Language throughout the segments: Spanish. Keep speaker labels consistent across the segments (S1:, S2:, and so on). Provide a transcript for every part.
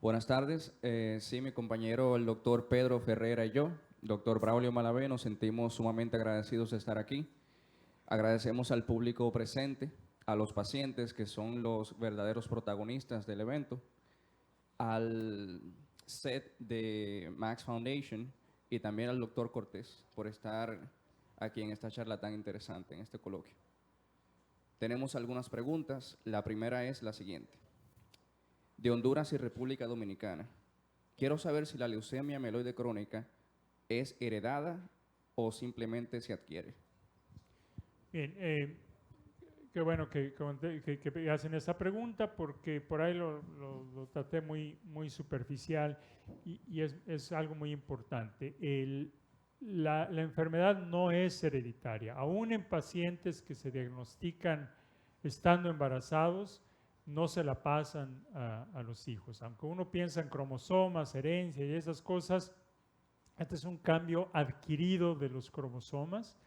S1: Buenas tardes. Sí, mi compañero, el doctor Pedro Ferreira y yo, doctor Braulio Malavé, nos sentimos sumamente agradecidos de estar aquí. Agradecemos al público presente, a los pacientes que son los verdaderos protagonistas del evento, al set de Max Foundation y también al doctor Cortés por estar aquí en esta charla tan interesante, en este coloquio. Tenemos algunas preguntas. La primera es la siguiente. De Honduras y República Dominicana. Quiero saber si la leucemia mieloide crónica es heredada o simplemente se adquiere.
S2: Bien, qué bueno que hacen esta pregunta porque por ahí lo traté muy superficial y es algo muy importante. La enfermedad no es hereditaria. Aún en pacientes que se diagnostican estando embarazados, no se la pasan a los hijos. Aunque uno piensa en cromosomas, herencia y esas cosas, este es un cambio adquirido de los cromosomas,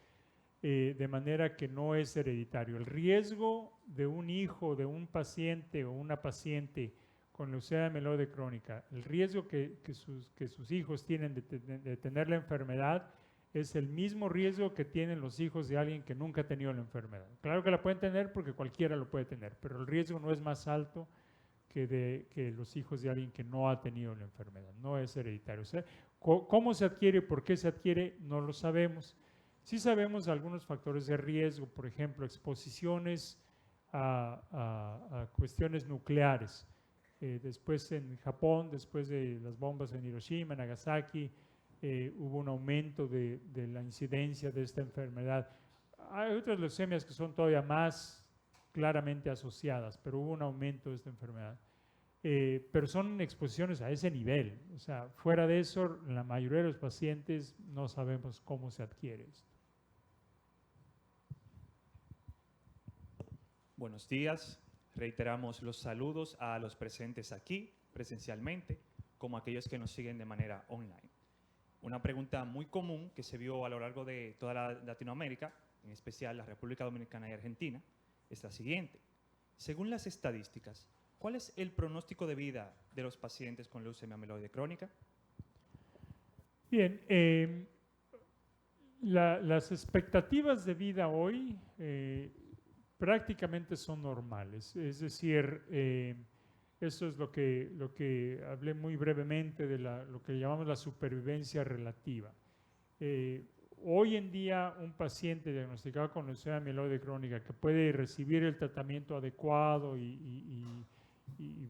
S2: de manera que no es hereditario. El riesgo de un hijo, de un paciente o una paciente con leucemia mieloide crónica, el riesgo que sus hijos tienen de tener la enfermedad es el mismo riesgo que tienen los hijos de alguien que nunca ha tenido la enfermedad. Claro que la pueden tener porque cualquiera lo puede tener, pero el riesgo no es más alto que los hijos de alguien que no ha tenido la enfermedad. No es hereditario. O sea, ¿cómo se adquiere y por qué se adquiere? No lo sabemos. Sí sabemos algunos factores de riesgo, por ejemplo, exposiciones a cuestiones nucleares. Después en Japón, después de las bombas en Hiroshima, Nagasaki, hubo un aumento de la incidencia de esta enfermedad. Hay otras leucemias que son todavía más claramente asociadas, pero hubo un aumento de esta enfermedad. Pero son exposiciones a ese nivel. O sea, fuera de eso, la mayoría de los pacientes no sabemos cómo se adquiere esto.
S3: Buenos días. Reiteramos los saludos a los presentes aquí, presencialmente, como aquellos que nos siguen de manera online. Una pregunta muy común que se vio a lo largo de toda la Latinoamérica, en especial la República Dominicana y Argentina, es la siguiente. Según las estadísticas, ¿cuál es el pronóstico de vida de los pacientes con leucemia mieloide crónica?
S2: Bien, las expectativas de vida hoy prácticamente son normales. Es decir, eso es lo que hablé muy brevemente de lo que llamamos la supervivencia relativa. Hoy en día un paciente diagnosticado con leucemia mieloide crónica que puede recibir el tratamiento adecuado y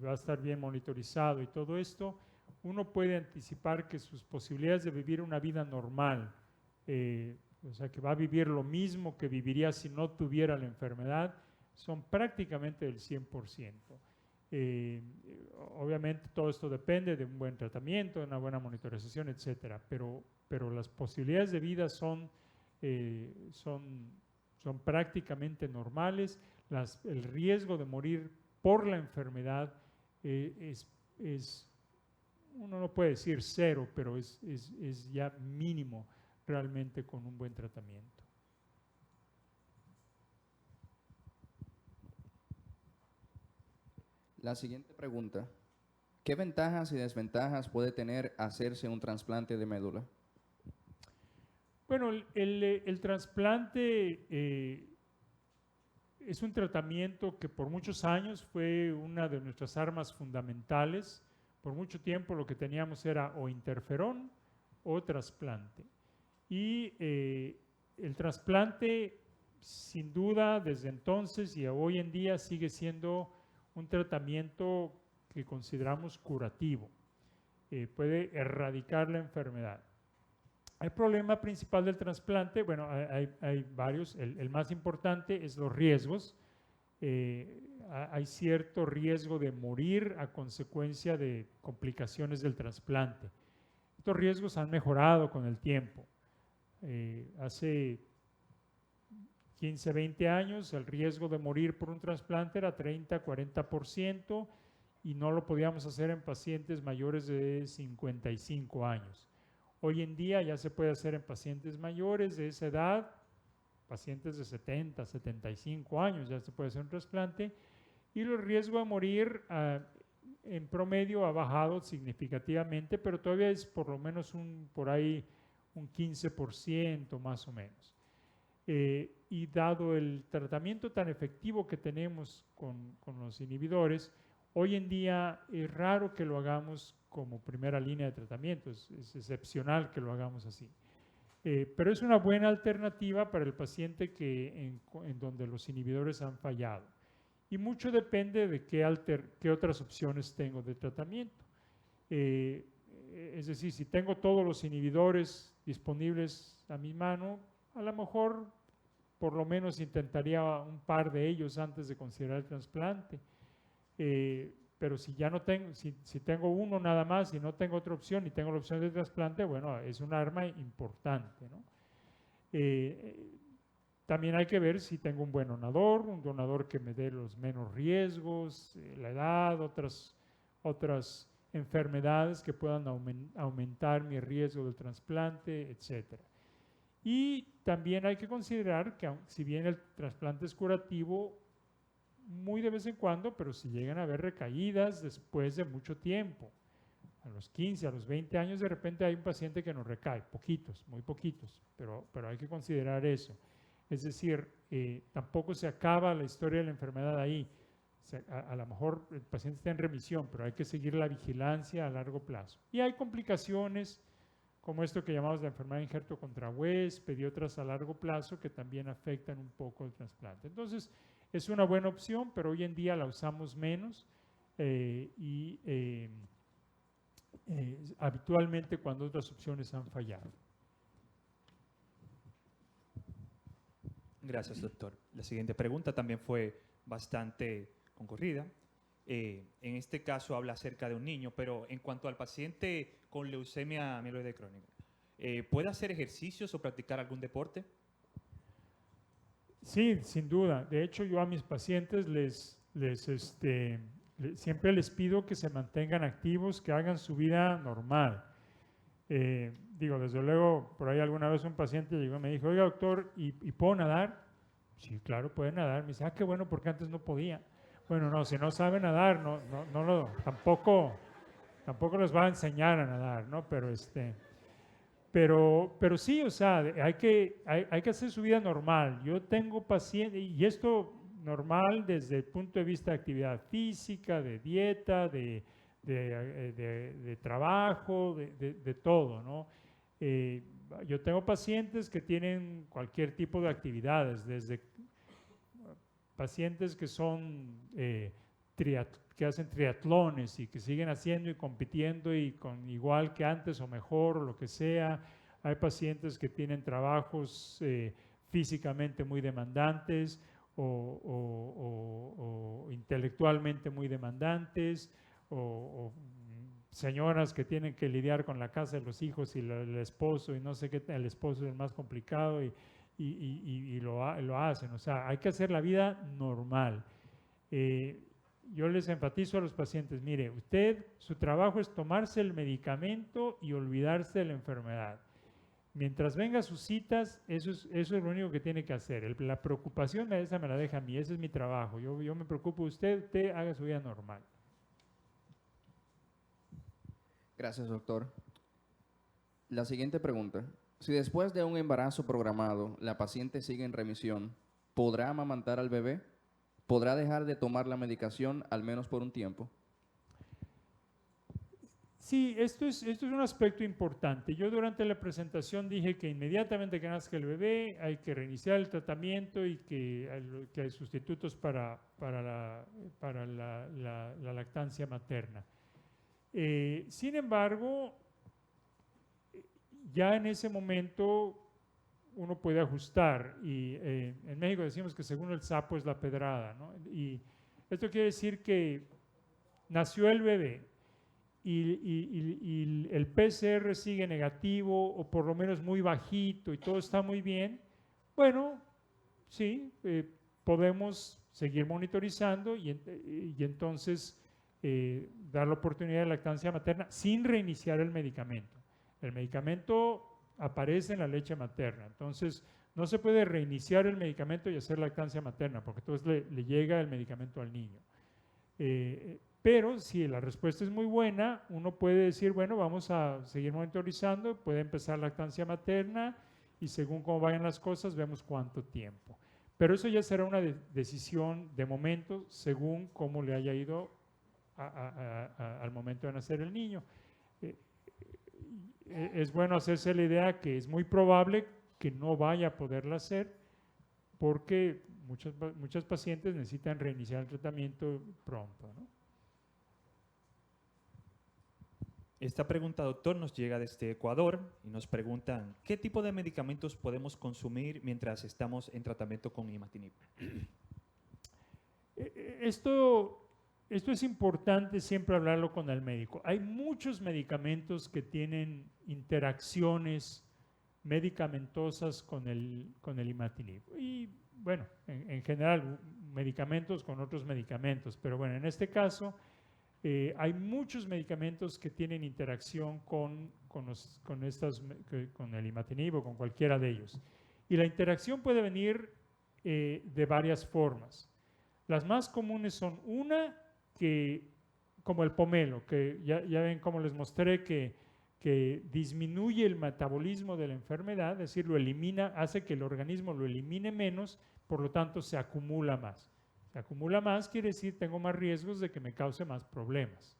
S2: va a estar bien monitorizado y todo esto, uno puede anticipar que sus posibilidades de vivir una vida normal, o sea, que va a vivir lo mismo que viviría si no tuviera la enfermedad, son prácticamente del 100%. Obviamente todo esto depende de un buen tratamiento, de una buena monitorización, etcétera, pero las posibilidades de vida son prácticamente normales. El riesgo de morir por la enfermedad uno no puede decir cero, pero es ya mínimo realmente con un buen tratamiento.
S1: La siguiente pregunta. ¿Qué ventajas y desventajas puede tener hacerse un trasplante de médula?
S2: Bueno, el trasplante es un tratamiento que por muchos años fue una de nuestras armas fundamentales. Por mucho tiempo lo que teníamos era o interferón o trasplante. Y el trasplante, sin duda, desde entonces y hoy en día sigue siendo un tratamiento que consideramos curativo. Puede erradicar la enfermedad. El problema principal del trasplante, bueno, hay varios. El más importante es los riesgos. Hay cierto riesgo de morir a consecuencia de complicaciones del trasplante. Estos riesgos han mejorado con el tiempo. Hace 15, 20 años el riesgo de morir por un trasplante era 30, 40% y no lo podíamos hacer en pacientes mayores de 55 años. Hoy en día ya se puede hacer en pacientes mayores de esa edad, pacientes de 70, 75 años, ya se puede hacer un trasplante y el riesgo de morir en promedio ha bajado significativamente, pero todavía es por lo menos por ahí un 15% más o menos. Y dado el tratamiento tan efectivo que tenemos con los inhibidores, hoy en día es raro que lo hagamos como primera línea de tratamiento, es excepcional que lo hagamos así. Pero es una buena alternativa para el paciente en donde los inhibidores han fallado. Y mucho depende de qué otras opciones tengo de tratamiento. Es decir, si tengo todos los inhibidores disponibles a mi mano, a lo mejor por lo menos intentaría un par de ellos antes de considerar el trasplante. Pero si ya no tengo, si tengo uno nada más y no tengo otra opción y tengo la opción de trasplante, bueno, es un arma importante, ¿no? También hay que ver si tengo un buen un donador que me dé los menos riesgos, la edad, otras enfermedades que puedan aumentar mi riesgo del trasplante, etc. Y también hay que considerar que si bien el trasplante es curativo, muy de vez en cuando, pero si llegan a haber recaídas después de mucho tiempo, a los 15, a los 20 años, de repente hay un paciente que nos recae, poquitos, muy poquitos, pero hay que considerar eso. Es decir, tampoco se acaba la historia de la enfermedad ahí. A lo mejor el paciente está en remisión, pero hay que seguir la vigilancia a largo plazo. Y hay complicaciones como esto que llamamos la enfermedad de injerto contra huésped y otras a largo plazo que también afectan un poco el trasplante. Entonces, es una buena opción, pero hoy en día la usamos menos habitualmente cuando otras opciones han fallado.
S3: Gracias, doctor. La siguiente pregunta también fue bastante concurrida. En este caso habla acerca de un niño, pero en cuanto al paciente con leucemia mieloide crónica, ¿puede hacer ejercicios o practicar algún deporte?
S2: Sí, sin duda. De hecho, yo a mis pacientes siempre les pido que se mantengan activos, que hagan su vida normal. Desde luego, por ahí alguna vez un paciente llegó y me dijo, oiga, doctor, ¿y puedo nadar? Sí, claro, puede nadar. Me dice, qué bueno, porque antes no podía. Bueno, no, si no sabe nadar, tampoco les va a enseñar a nadar, ¿no? Pero sí, o sea, hay que hacer su vida normal. Yo tengo pacientes, y esto normal desde el punto de vista de actividad física, de dieta, de trabajo, de todo, ¿no? Yo tengo pacientes que tienen cualquier tipo de actividades, desde pacientes que son que hacen triatlones y que siguen haciendo y compitiendo y con igual que antes o mejor o lo que sea. Hay pacientes que tienen trabajos físicamente muy demandantes o intelectualmente muy demandantes o señoras que tienen que lidiar con la casa de los hijos y el esposo y no sé qué, el esposo es el más complicado y lo hacen. O sea, hay que hacer la vida normal. Yo les enfatizo a los pacientes, mire, su trabajo es tomarse el medicamento y olvidarse de la enfermedad. Mientras venga sus citas, eso es lo único que tiene que hacer. La preocupación esa me la deja a mí, ese es mi trabajo. Yo me preocupo de usted haga su vida normal.
S1: Gracias, doctor. La siguiente pregunta. Si después de un embarazo programado la paciente sigue en remisión, ¿podrá amamantar al bebé? ¿Podrá dejar de tomar la medicación al menos por un tiempo?
S2: Sí, esto es un aspecto importante. Yo durante la presentación dije que inmediatamente que nazca el bebé hay que reiniciar el tratamiento y que hay sustitutos para la lactancia materna. Sin embargo, ya en ese momento uno puede ajustar y en México decimos que según el sapo es la pedrada, ¿no? Y esto quiere decir que nació el bebé y el PCR sigue negativo o por lo menos muy bajito y todo está muy bien. Bueno, sí, podemos seguir monitorizando y entonces dar la oportunidad de lactancia materna sin reiniciar el medicamento. El medicamento aparece en la leche materna, entonces no se puede reiniciar el medicamento y hacer lactancia materna porque entonces le llega el medicamento al niño. Pero si la respuesta es muy buena, uno puede decir, bueno, vamos a seguir monitorizando, puede empezar lactancia materna y según cómo vayan las cosas, vemos cuánto tiempo. Pero eso ya será una decisión de momento según cómo le haya ido al momento de nacer el niño. Es bueno hacerse la idea que es muy probable que no vaya a poderla hacer porque muchas pacientes necesitan reiniciar el tratamiento pronto, ¿no?
S3: Esta pregunta, doctor, nos llega desde Ecuador y nos preguntan ¿qué tipo de medicamentos podemos consumir mientras estamos en tratamiento con imatinib?
S2: Esto es importante siempre hablarlo con el médico. Hay muchos medicamentos que tienen interacciones medicamentosas con el imatinib. Y bueno, en general, medicamentos con otros medicamentos. Pero bueno, en este caso, hay muchos medicamentos que tienen interacción con el imatinib o con cualquiera de ellos. Y la interacción puede venir de varias formas. Las más comunes son una que, como el pomelo, que ya ven como les mostré que disminuye el metabolismo de la enfermedad, es decir, lo elimina, hace que el organismo lo elimine menos, por lo tanto se acumula más. Se acumula más quiere decir tengo más riesgos de que me cause más problemas.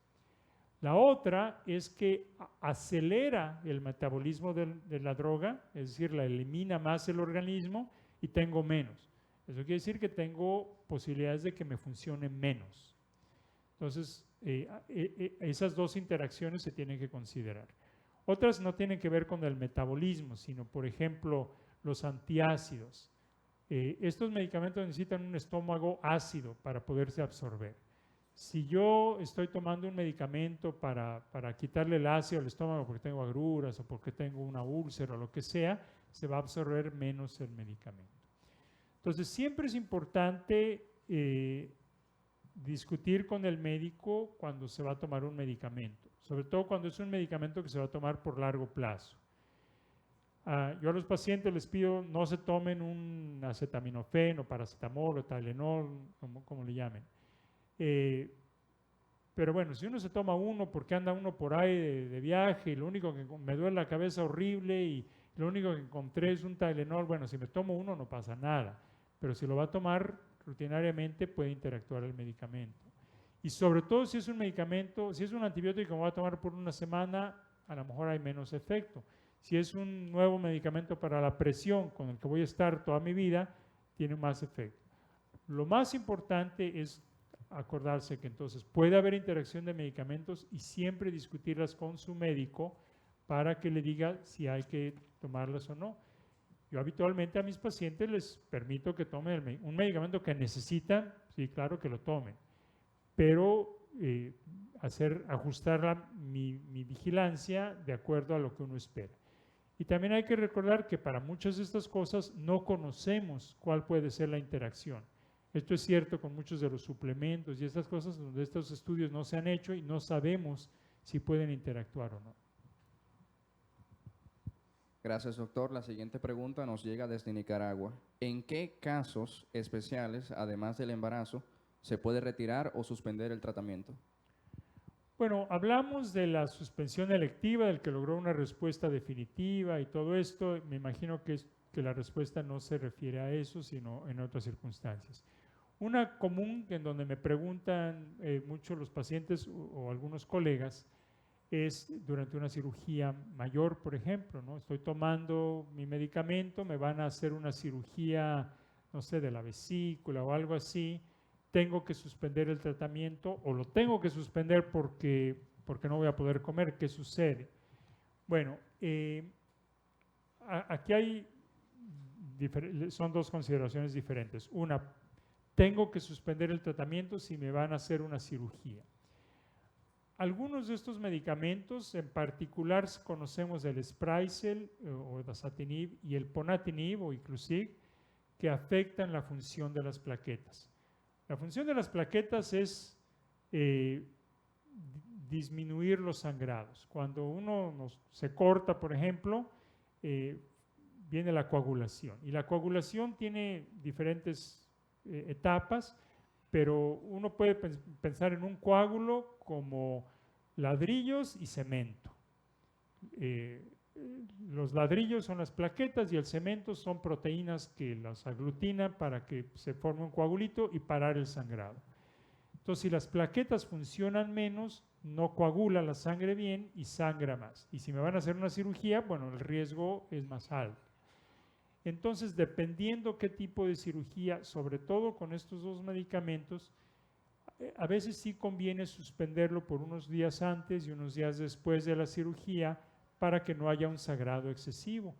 S2: La otra es que acelera el metabolismo de la droga, es decir, la elimina más el organismo y tengo menos. Eso quiere decir que tengo posibilidades de que me funcione menos. Entonces, esas dos interacciones se tienen que considerar. Otras no tienen que ver con el metabolismo, sino, por ejemplo, los antiácidos. Estos medicamentos necesitan un estómago ácido para poderse absorber. Si yo estoy tomando un medicamento para quitarle el ácido al estómago porque tengo agruras o porque tengo una úlcera o lo que sea, se va a absorber menos el medicamento. Entonces, siempre es importante discutir con el médico cuando se va a tomar un medicamento, sobre todo cuando es un medicamento que se va a tomar por largo plazo. Yo a los pacientes les pido no se tomen un acetaminofén o paracetamol o Tylenol, como le llamen. Pero bueno, si uno se toma uno porque anda uno por ahí de viaje y lo único que me duele la cabeza horrible y lo único que encontré es un Tylenol, bueno, si me tomo uno no pasa nada, pero si lo va a tomar rutinariamente puede interactuar el medicamento. Y sobre todo si es un medicamento, si es un antibiótico que me voy a tomar por una semana, a lo mejor hay menos efecto. Si es un nuevo medicamento para la presión con el que voy a estar toda mi vida, tiene más efecto. Lo más importante es acordarse que entonces puede haber interacción de medicamentos y siempre discutirlas con su médico para que le diga si hay que tomarlas o no. Yo habitualmente a mis pacientes les permito que tomen un medicamento que necesitan, sí, claro que lo tomen, pero ajustar mi vigilancia de acuerdo a lo que uno espera. Y también hay que recordar que para muchas de estas cosas no conocemos cuál puede ser la interacción. Esto es cierto con muchos de los suplementos y estas cosas donde estos estudios no se han hecho y no sabemos si pueden interactuar o no.
S1: Gracias, doctor. La siguiente pregunta nos llega desde Nicaragua. ¿En qué casos especiales, además del embarazo, se puede retirar o suspender el tratamiento?
S2: Bueno, hablamos de la suspensión electiva, del que logró una respuesta definitiva y todo esto. Me imagino que la respuesta no se refiere a eso, sino en otras circunstancias. Una común en donde me preguntan mucho los pacientes o algunos colegas es durante una cirugía mayor, por ejemplo, ¿no? Estoy tomando mi medicamento, me van a hacer una cirugía, no sé, de la vesícula o algo así, tengo que suspender el tratamiento o lo tengo que suspender porque no voy a poder comer. ¿Qué sucede? Bueno, aquí son dos consideraciones diferentes. Una, tengo que suspender el tratamiento si me van a hacer una cirugía. Algunos de estos medicamentos, en particular conocemos el Sprycel o dasatinib y el ponatinib o Iclusig, que afectan la función de las plaquetas. La función de las plaquetas es disminuir los sangrados. Cuando uno se corta, por ejemplo, viene la coagulación. Y la coagulación tiene diferentes etapas, pero uno puede pensar en un coágulo como ladrillos y cemento. Los ladrillos son las plaquetas y el cemento son proteínas que las aglutinan para que se forme un coagulito y parar el sangrado. Entonces, si las plaquetas funcionan menos, no coagula la sangre bien y sangra más. Y si me van a hacer una cirugía, bueno, el riesgo es más alto. Entonces, dependiendo qué tipo de cirugía, sobre todo con estos dos medicamentos, a veces sí conviene suspenderlo por unos días antes y unos días después de la cirugía para que no haya un sangrado excesivo.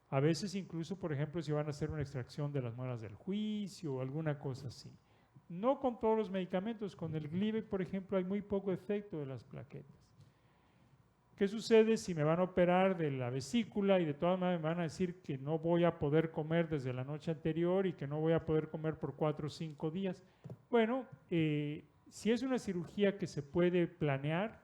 S2: A veces incluso, por ejemplo, si van a hacer una extracción de las muelas del juicio o alguna cosa así. No con todos los medicamentos, con el Glivec, por ejemplo, hay muy poco efecto de las plaquetas. ¿Qué sucede si me van a operar de la vesícula y de todas maneras me van a decir que no voy a poder comer desde la noche anterior y que no voy a poder comer por 4 o 5 días? Bueno, si es una cirugía que se puede planear,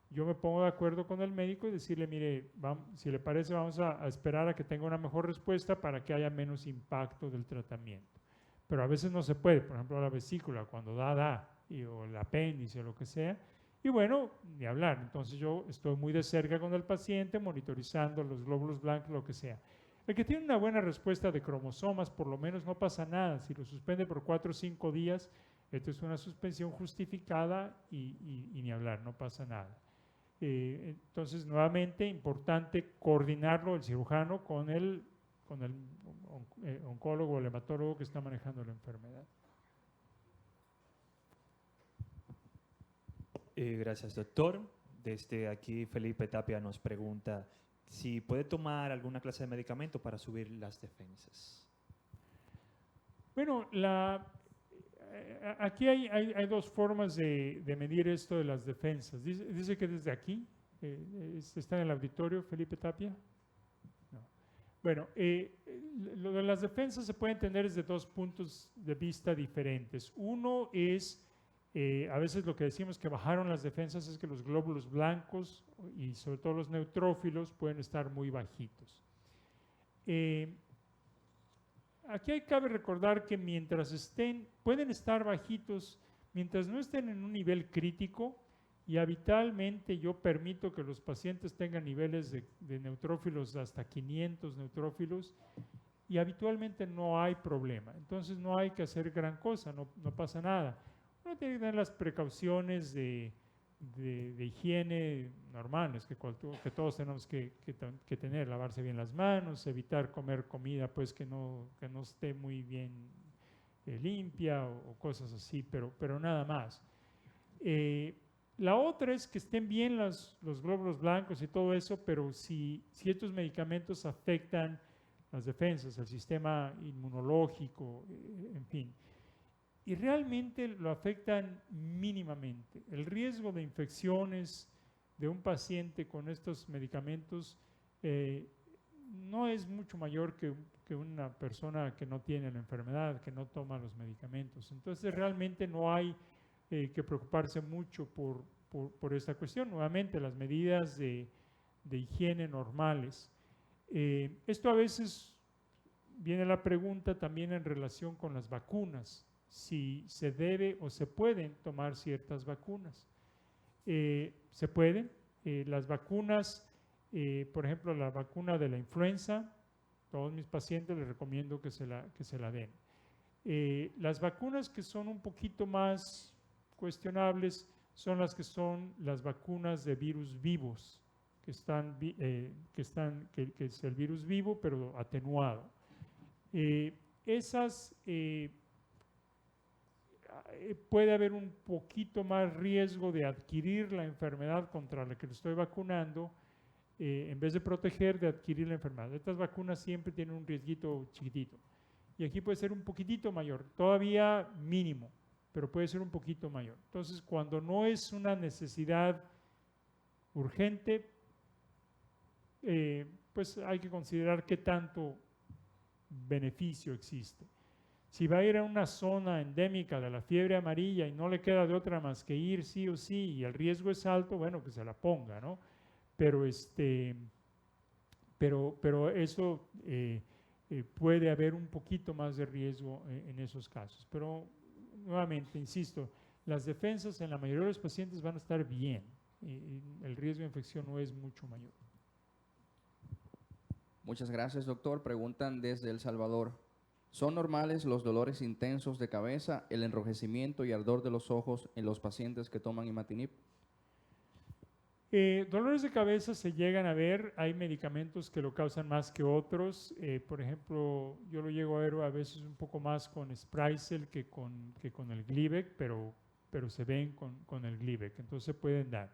S2: yo me pongo de acuerdo con el médico y decirle, mire, si le parece, vamos a esperar a que tenga una mejor respuesta para que haya menos impacto del tratamiento. Pero a veces no se puede, por ejemplo, la vesícula, cuando da, o el apéndice o lo que sea. Y bueno, ni hablar. Entonces yo estoy muy de cerca con el paciente, monitorizando los glóbulos blancos, lo que sea. El que tiene una buena respuesta de cromosomas, por lo menos no pasa nada. Si lo suspende por 4 o 5 días, esto es una suspensión justificada y ni hablar, no pasa nada. Entonces, nuevamente, importante coordinarlo el cirujano con el oncólogo o el hematólogo que está manejando la enfermedad.
S3: Gracias, doctor. Desde aquí, Felipe Tapia nos pregunta si puede tomar alguna clase de medicamento para subir las defensas.
S2: Bueno, aquí hay dos formas de medir esto de las defensas. Dice que desde aquí, está en el auditorio, Felipe Tapia. No. Bueno, lo de las defensas se puede entender desde dos puntos de vista diferentes. Uno es, a veces lo que decimos que bajaron las defensas es que los glóbulos blancos y sobre todo los neutrófilos pueden estar muy bajitos. Aquí cabe recordar que mientras pueden estar bajitos, mientras no estén en un nivel crítico, y habitualmente yo permito que los pacientes tengan niveles de neutrófilos hasta 500 neutrófilos, y habitualmente no hay problema. Entonces no hay que hacer gran cosa, no pasa nada. Uno tiene que tener las precauciones de higiene normales que todos tenemos que tener, lavarse bien las manos, evitar comer comida pues que no esté muy bien limpia o cosas así, pero nada más. La otra es que estén bien los glóbulos blancos y todo eso, pero si estos medicamentos afectan las defensas, el sistema inmunológico, en fin, y realmente lo afectan mínimamente. El riesgo de infecciones de un paciente con estos medicamentos no es mucho mayor que una persona que no tiene la enfermedad, que no toma los medicamentos. Entonces realmente no hay que preocuparse mucho por esta cuestión. Nuevamente, las medidas de higiene normales. Esto a veces viene la pregunta también en relación con las vacunas, si se debe o se pueden tomar ciertas vacunas. Se pueden. Las vacunas, por ejemplo, la vacuna de la influenza, todos mis pacientes les recomiendo que se la den. Las vacunas que son un poquito más cuestionables son las vacunas de virus vivos, que es el virus vivo pero atenuado. Esas puede haber un poquito más riesgo de adquirir la enfermedad contra la que le estoy vacunando, en vez de proteger, de adquirir la enfermedad. Estas vacunas siempre tienen un riesguito chiquitito. Y aquí puede ser un poquitito mayor, todavía mínimo, pero puede ser un poquito mayor. Entonces, cuando no es una necesidad urgente, pues hay que considerar qué tanto beneficio existe. Si va a ir a una zona endémica de la fiebre amarilla y no le queda de otra más que ir sí o sí y el riesgo es alto, bueno, que se la ponga, ¿no? Pero eso puede haber un poquito más de riesgo en esos casos. Pero nuevamente, insisto, las defensas en la mayoría de los pacientes van a estar bien. Y el riesgo de infección no es mucho mayor.
S1: Muchas gracias, doctor. Preguntan desde El Salvador. ¿Son normales los dolores intensos de cabeza, el enrojecimiento y ardor de los ojos en los pacientes que toman imatinib?
S2: Dolores de cabeza se llegan a ver, hay medicamentos que lo causan más que otros. Por ejemplo, yo lo llego a ver a veces un poco más con Sprycel que con el Glivec, pero se ven con el Glivec, entonces pueden dar.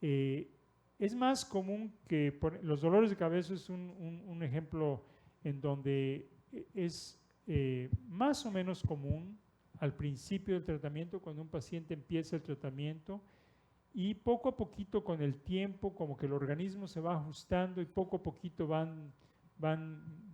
S2: Es más común que los dolores de cabeza es un ejemplo en donde es más o menos común al principio del tratamiento, cuando un paciente empieza el tratamiento, y poco a poquito con el tiempo como que el organismo se va ajustando y poco a poquito van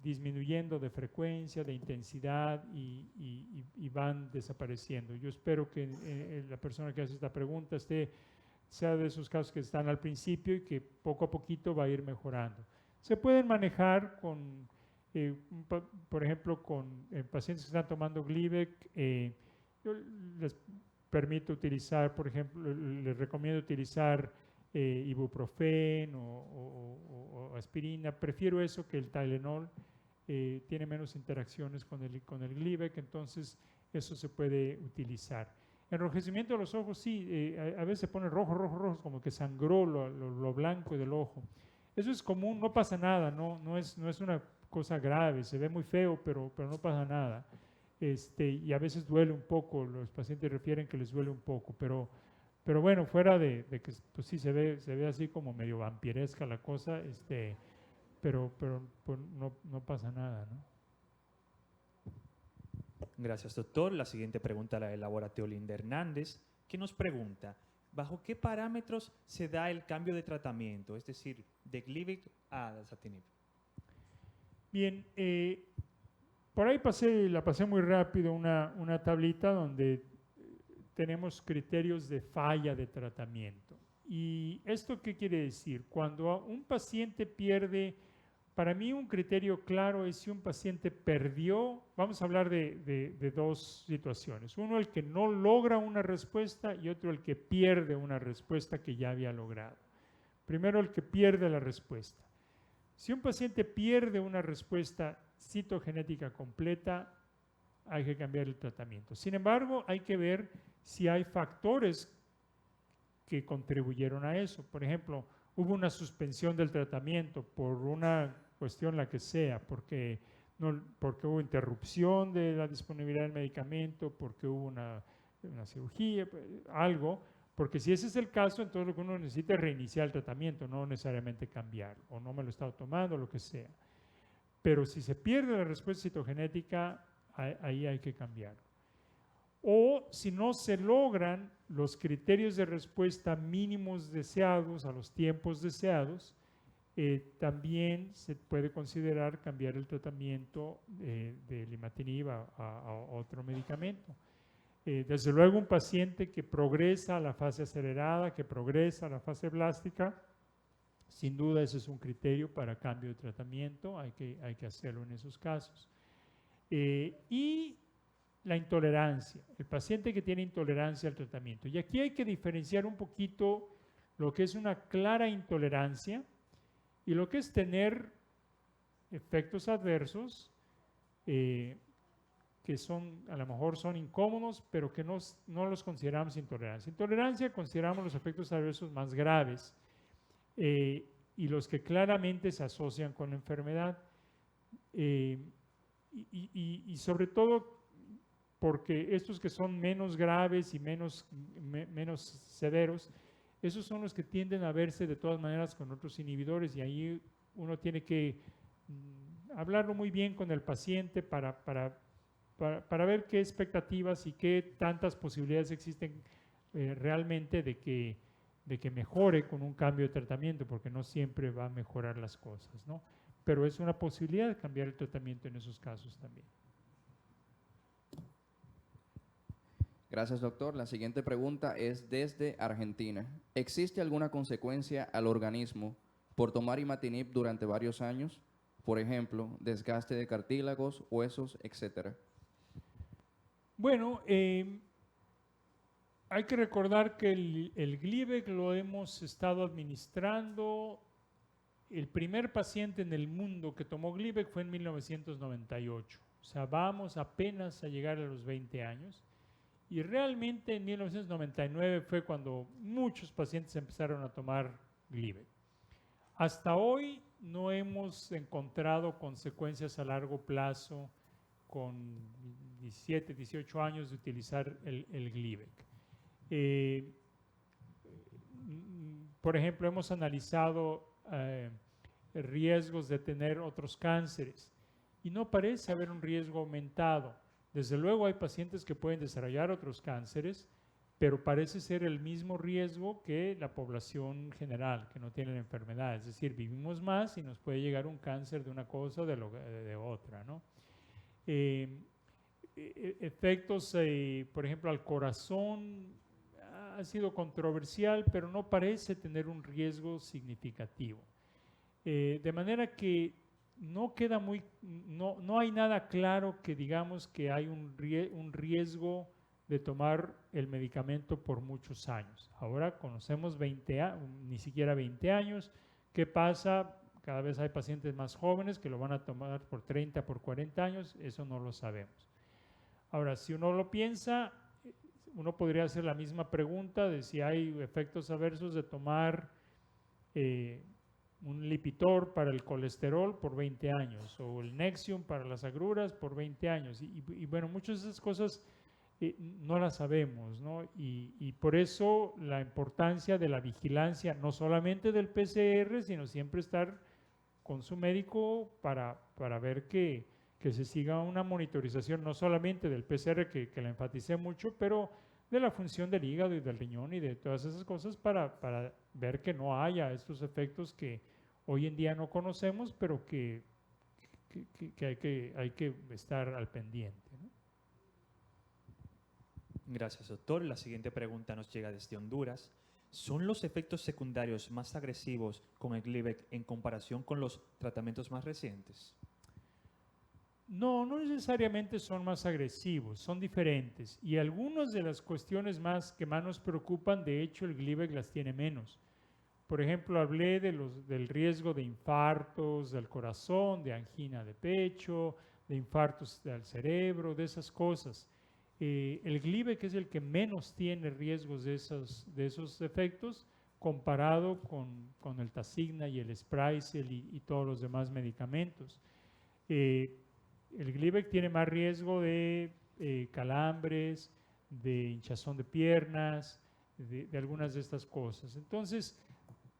S2: disminuyendo de frecuencia, de intensidad y van desapareciendo. Yo espero que la persona que hace esta pregunta sea de esos casos que están al principio y que poco a poquito va a ir mejorando. Se pueden manejar con, por ejemplo, con pacientes que están tomando Glivec. Yo les permito utilizar, por ejemplo, les recomiendo utilizar ibuprofen o aspirina. Prefiero eso que el Tylenol. Tiene menos interacciones con el Glivec, entonces eso se puede utilizar. Enrojecimiento de los ojos, sí, a veces se pone rojo, como que sangró lo blanco del ojo. Eso es común, no pasa nada, no es una cosa grave, se ve muy feo, pero no pasa nada. Y a veces duele un poco, los pacientes refieren que les duele un poco, pero bueno, fuera de que pues sí se ve así como medio vampiresca la cosa, pero pues no pasa nada, ¿no?
S3: Gracias, doctor. La siguiente pregunta la elabora Teolinda Hernández, que nos pregunta, ¿bajo qué parámetros se da el cambio de tratamiento, es decir, de Glivec a dasatinib?
S2: Bien, por ahí la pasé muy rápido una tablita donde tenemos criterios de falla de tratamiento. ¿Y esto qué quiere decir? Cuando un paciente pierde, para mí un criterio claro es si un paciente perdió, vamos a hablar de dos situaciones. Uno, el que no logra una respuesta y otro, el que pierde una respuesta que ya había logrado. Primero, el que pierde la respuesta. Si un paciente pierde una respuesta citogenética completa, hay que cambiar el tratamiento. Sin embargo, hay que ver si hay factores que contribuyeron a eso. Por ejemplo, hubo una suspensión del tratamiento por una cuestión la que sea, porque hubo interrupción de la disponibilidad del medicamento, porque hubo una cirugía, algo. Porque si ese es el caso, entonces lo que uno necesita es reiniciar el tratamiento, no necesariamente cambiar, o no me lo he estado tomando, lo que sea. Pero si se pierde la respuesta citogenética, ahí hay que cambiar. O si no se logran los criterios de respuesta mínimos deseados a los tiempos deseados, también se puede considerar cambiar el tratamiento de imatinib a otro medicamento. Desde luego un paciente que progresa a la fase acelerada, que progresa a la fase blástica, sin duda ese es un criterio para cambio de tratamiento, hay que hacerlo en esos casos. Y la intolerancia, el paciente que tiene intolerancia al tratamiento. Y aquí hay que diferenciar un poquito lo que es una clara intolerancia y lo que es tener efectos adversos que a lo mejor son incómodos, pero que no los consideramos intolerancia. Intolerancia consideramos los efectos adversos más graves y los que claramente se asocian con la enfermedad. Y sobre todo porque estos que son menos graves y menos severos, esos son los que tienden a verse de todas maneras con otros inhibidores y ahí uno tiene que hablarlo muy bien con el paciente para ver qué expectativas y qué tantas posibilidades existen realmente de que mejore con un cambio de tratamiento, porque no siempre va a mejorar las cosas, ¿no? Pero es una posibilidad de cambiar el tratamiento en esos casos también.
S1: Gracias, doctor. La siguiente pregunta es desde Argentina. ¿Existe alguna consecuencia al organismo por tomar imatinib durante varios años? Por ejemplo, desgaste de cartílagos, huesos, etcétera.
S2: Bueno, hay que recordar que el Glivec lo hemos estado administrando. El primer paciente en el mundo que tomó Glivec fue en 1998. O sea, vamos apenas a llegar a los 20 años. Y realmente en 1999 fue cuando muchos pacientes empezaron a tomar Glivec. Hasta hoy no hemos encontrado consecuencias a largo plazo con 17, 18 años de utilizar el Glivec. Por ejemplo, hemos analizado riesgos de tener otros cánceres y no parece haber un riesgo aumentado. Desde luego hay pacientes que pueden desarrollar otros cánceres, pero parece ser el mismo riesgo que la población general, que no tiene la enfermedad. Es decir, vivimos más y nos puede llegar un cáncer de una cosa o de otra, ¿no? Efectos, por ejemplo, al corazón ha sido controversial, pero no parece tener un riesgo significativo. De manera que no queda no hay nada claro que digamos que hay un riesgo de tomar el medicamento por muchos años. Ahora conocemos ni siquiera 20 años. ¿Qué pasa? Cada vez hay pacientes más jóvenes que lo van a tomar por 30, por 40 años. Eso no lo sabemos. Ahora, si uno lo piensa, uno podría hacer la misma pregunta de si hay efectos adversos de tomar un Lipitor para el colesterol por 20 años o el Nexium para las agruras por 20 años. Y bueno, muchas de esas cosas no las sabemos, ¿no? Y por eso la importancia de la vigilancia, no solamente del PCR, sino siempre estar con su médico para ver que se siga una monitorización, no solamente del PCR, que la enfaticé mucho, pero de la función del hígado y del riñón y de todas esas cosas para ver que no haya estos efectos que hoy en día no conocemos, pero que hay que estar al pendiente, ¿no?
S3: Gracias, doctor. La siguiente pregunta nos llega desde Honduras. ¿Son los efectos secundarios más agresivos con el Glivec en comparación con los tratamientos más recientes?
S2: No, no necesariamente son más agresivos, son diferentes. Y algunas de las cuestiones que más nos preocupan, de hecho, el Glivec las tiene menos. Por ejemplo, hablé del riesgo de infartos del corazón, de angina de pecho, de infartos del cerebro, de esas cosas. El Glivec es el que menos tiene riesgos de esos efectos comparado con el Tasigna y el Sprycel y todos los demás medicamentos. El Glivec tiene más riesgo de calambres, de hinchazón de piernas, de algunas de estas cosas. Entonces,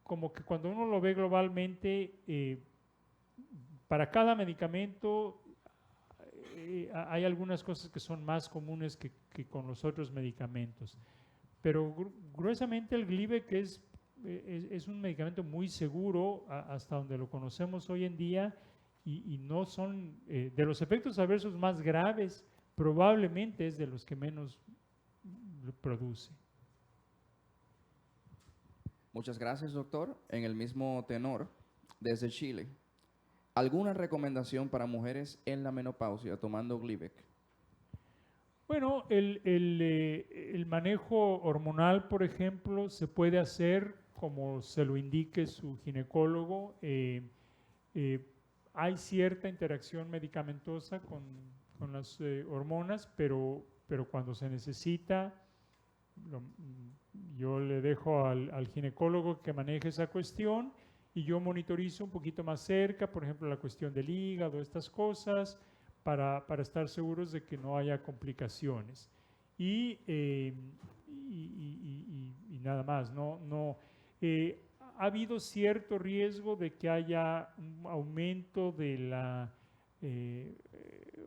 S2: como que cuando uno lo ve globalmente, para cada medicamento hay algunas cosas que son más comunes que con los otros medicamentos. Pero gruesamente el Glivec es un medicamento muy seguro hasta donde lo conocemos hoy en día y no son, de los efectos adversos más graves, probablemente es de los que menos produce.
S1: Muchas gracias, doctor. En el mismo tenor, desde Chile, ¿alguna recomendación para mujeres en la menopausia tomando Glivec?
S2: Bueno, el manejo hormonal, por ejemplo, se puede hacer como se lo indique su ginecólogo. Hay cierta interacción medicamentosa con las hormonas, pero cuando se necesita, yo le dejo al ginecólogo que maneje esa cuestión y yo monitorizo un poquito más cerca, por ejemplo, la cuestión del hígado, estas cosas, para estar seguros de que no haya complicaciones. Y nada más, ha habido cierto riesgo de que haya un aumento de la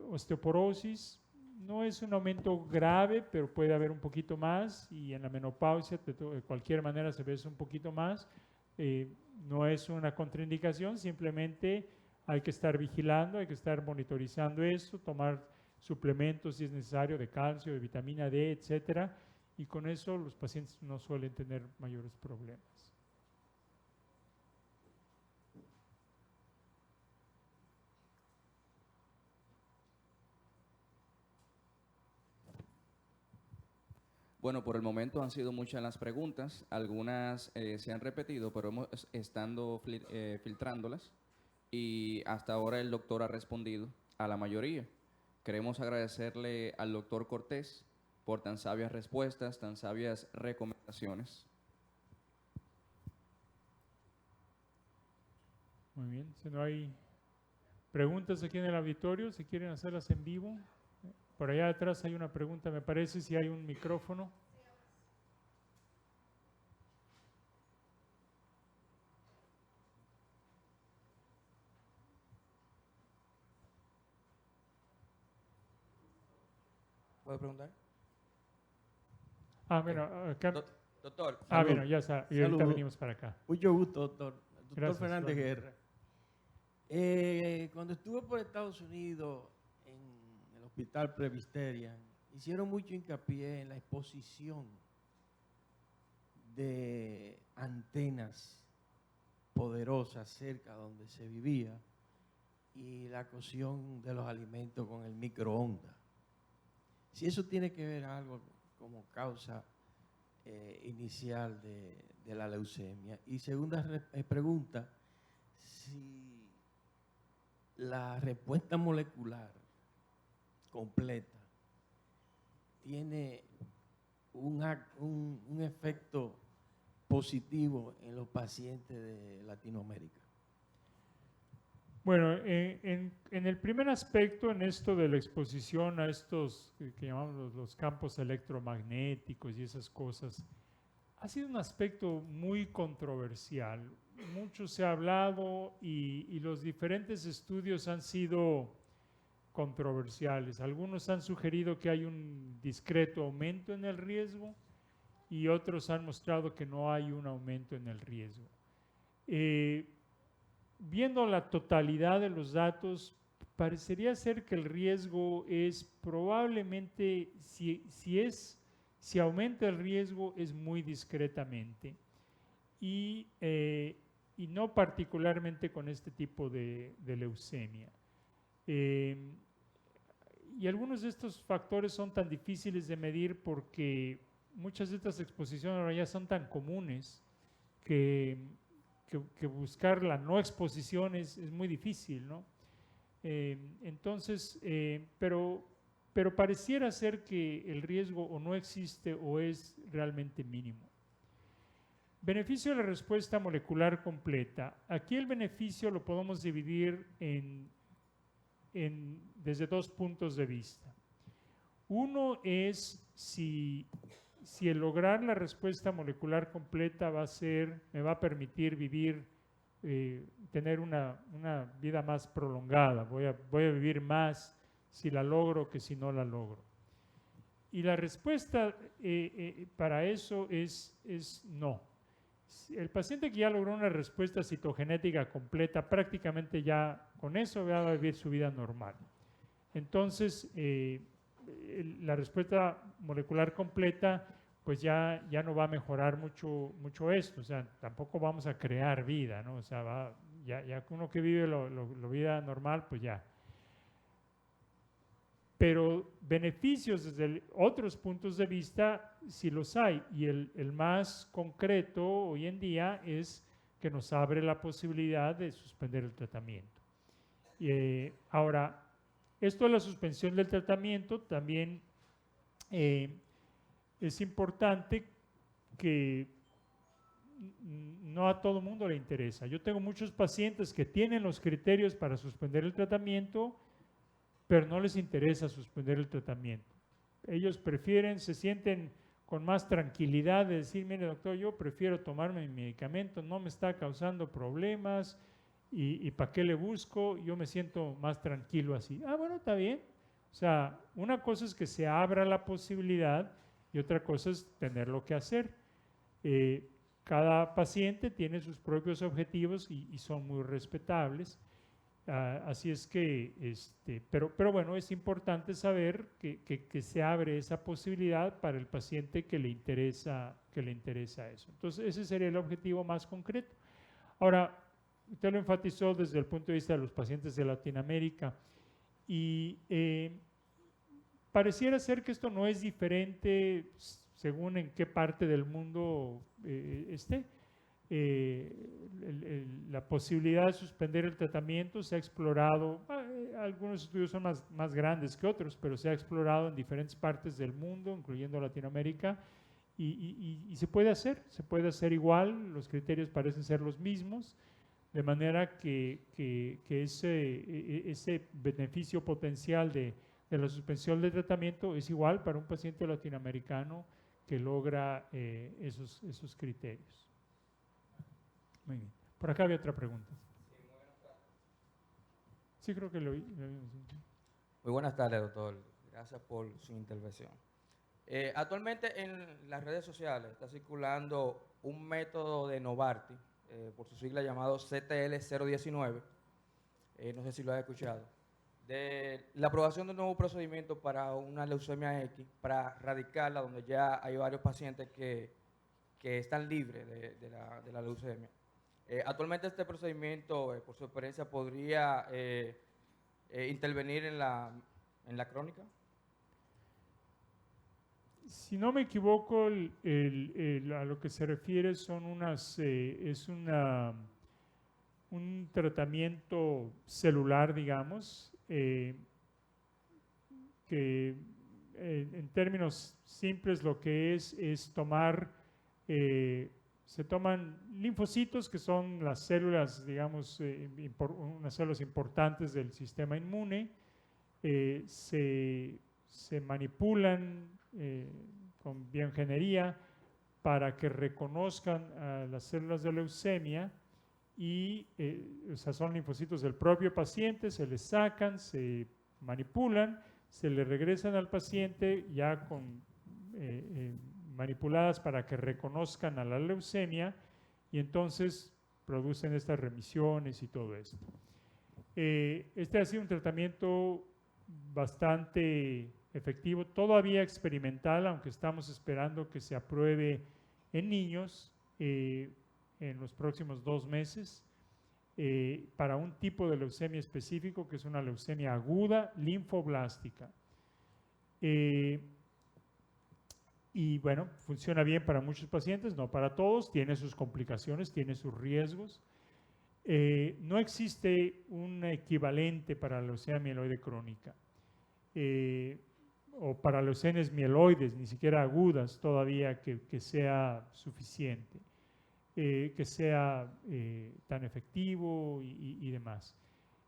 S2: osteoporosis. No es un aumento grave, pero puede haber un poquito más, y en la menopausia de cualquier manera se ve eso un poquito más. No es una contraindicación, simplemente hay que estar vigilando, hay que estar monitorizando eso, tomar suplementos si es necesario de calcio, de vitamina D, etcétera, y con eso los pacientes no suelen tener mayores problemas.
S1: Bueno, por el momento han sido muchas las preguntas, algunas se han repetido, pero hemos estando filtrándolas y hasta ahora el doctor ha respondido a la mayoría. Queremos agradecerle al doctor Cortés por tan sabias respuestas, tan sabias recomendaciones.
S2: Muy bien, si no hay preguntas aquí en el auditorio, si quieren hacerlas en vivo. Por allá atrás hay una pregunta, me parece, si hay un micrófono.
S4: ¿Puedo preguntar?
S2: Bueno, acá.
S4: Doctor.
S2: Bueno, ya está. Y ahorita
S4: Salud.
S2: venimos para acá.
S4: Mucho gusto, doctor. Doctor
S2: Gracias,
S4: Fernández
S2: igualmente.
S4: Guerra. Cuando estuve por Estados Unidos en el Hospital Presbyterian, hicieron mucho hincapié en la exposición de antenas poderosas cerca donde se vivía y la cocción de los alimentos con el microondas. Si eso tiene que ver algo como causa inicial de la leucemia. Y segunda pregunta, si la respuesta molecular completa tiene un efecto positivo en los pacientes de Latinoamérica.
S2: Bueno, en el primer aspecto, en esto de la exposición a estos que llamamos los campos electromagnéticos y esas cosas, ha sido un aspecto muy controversial. Mucho se ha hablado y los diferentes estudios han sido controversiales. Algunos han sugerido que hay un discreto aumento en el riesgo y otros han mostrado que no hay un aumento en el riesgo. Viendo la totalidad de los datos, parecería ser que el riesgo es probablemente, si aumenta el riesgo, es muy discretamente y no particularmente con este tipo de leucemia. Y algunos de estos factores son tan difíciles de medir porque muchas de estas exposiciones ahora ya son tan comunes que buscar la no exposición es muy difícil, ¿no? Entonces, pero pareciera ser que el riesgo o no existe o es realmente mínimo. Beneficio de la respuesta molecular completa. Aquí el beneficio lo podemos dividir desde dos puntos de vista. Uno es si el lograr la respuesta molecular completa me va a permitir vivir, tener una vida más prolongada, voy a vivir más si la logro que si no la logro. Y la respuesta para eso es no. El paciente que ya logró una respuesta citogenética completa, prácticamente ya con eso va a vivir su vida normal. Entonces, la respuesta molecular completa, pues ya no va a mejorar mucho esto, o sea, tampoco vamos a crear vida, ¿no? O sea, ya uno que vive la vida normal, pues ya. Pero beneficios desde otros puntos de vista sí los hay, y el más concreto hoy en día es que nos abre la posibilidad de suspender el tratamiento. Ahora, esto de la suspensión del tratamiento también es importante que no a todo mundo le interesa. Yo tengo muchos pacientes que tienen los criterios para suspender el tratamiento, pero no les interesa suspender el tratamiento. Ellos prefieren, se sienten con más tranquilidad de decir, mire doctor, yo prefiero tomarme mi medicamento, no me está causando problemas y ¿para qué le busco? Yo me siento más tranquilo así. Bueno, está bien. O sea, una cosa es que se abra la posibilidad y otra cosa es tenerlo que hacer. Cada paciente tiene sus propios objetivos y son muy respetables. Así es que, pero bueno, es importante saber que se abre esa posibilidad para el paciente que le interesa eso. Entonces, ese sería el objetivo más concreto. Ahora, usted lo enfatizó desde el punto de vista de los pacientes de Latinoamérica y pareciera ser que esto no es diferente según en qué parte del mundo esté. La posibilidad de suspender el tratamiento se ha explorado, algunos estudios son más grandes que otros, pero se ha explorado en diferentes partes del mundo, incluyendo Latinoamérica, y se puede hacer igual, los criterios parecen ser los mismos, de manera que ese beneficio potencial de la suspensión del tratamiento es igual para un paciente latinoamericano que logra esos criterios. Muy bien. Por acá había otra pregunta. Sí, creo que lo oí.
S5: Muy buenas tardes, doctor. Gracias por su intervención. Actualmente en las redes sociales está circulando un método de Novartis, por su sigla llamado CTL-019, no sé si lo has escuchado, de la aprobación de un nuevo procedimiento para una leucemia X, para erradicarla, donde ya hay varios pacientes que están libres de la leucemia. Actualmente este procedimiento, por su experiencia, podría intervenir en la crónica.
S2: Si no me equivoco, a lo que se refiere son un tratamiento celular, digamos, que en términos simples lo que es tomar, se toman linfocitos, que son las células, digamos, unas células importantes del sistema inmune, se manipulan con bioingeniería para que reconozcan a las células de leucemia y o sea, son linfocitos del propio paciente, se les sacan, se manipulan, se le regresan al paciente ya con manipuladas para que reconozcan a la leucemia y entonces producen estas remisiones y todo esto. Este ha sido un tratamiento bastante efectivo, todavía experimental, aunque estamos esperando que se apruebe en niños en los próximos 2 meses para un tipo de leucemia específico que es una leucemia aguda linfoblástica. Y bueno, funciona bien para muchos pacientes, no para todos, tiene sus complicaciones, tiene sus riesgos. No existe un equivalente para la leucemia mieloide crónica. O para leucemias mieloides, ni siquiera agudas todavía, que sea suficiente, que sea tan efectivo y demás.